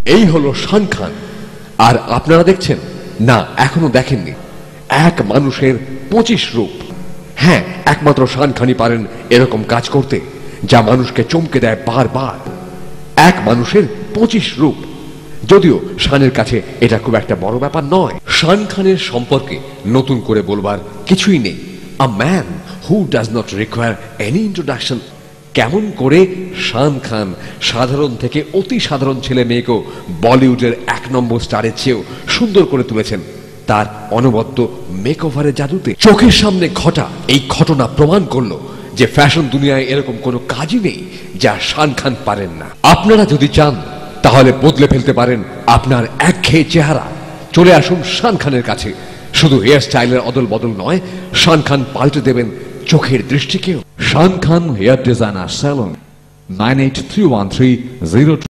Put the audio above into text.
এই হলো শান খান। আর আপনারা দেখছেন না, এখনো দেখেননি, এক মানুষের 25 রূপ। হ্যাঁ, একমাত্র শান খানই পারেন এরকম কাজ করতে, যা মানুষকে চমকে দেয় বারবার। এক মানুষের 25 রূপ। যদিও শানের কাছে এটা খুব একটা বড় ব্যাপার নয়। শান খানের সম্পর্কে নতুন করে বলবার কিছুই নেই। A man who does not require any introduction. কেমন করে শান খান সাধারণ থেকে অতি সাধারণ ছেলে মেয়েকেও বলিউডের 1 নম্বর স্টারের চেয়েও সুন্দর করে তুলেছেন তার অনবদ্য মেকওভারের জাদুতে। চোখের সামনে ঘটা এই ঘটনা প্রমাণ করলো যে ফ্যাশন দুনিয়ায় এরকম কোনো কাজই নেই যা শান খান পারেন না। আপনারা যদি চান তাহলে বদলে ফেলতে পারেন আপনার একঘেয়ে চেহারা। চলে আসুন শান খানের কাছে। শুধু হেয়ার স্টাইলের অদল বদল নয়, শান খান পাল্টে দেবেন চোখের দৃষ্টিকেও। Shan Khan Hair Designer Salon 983130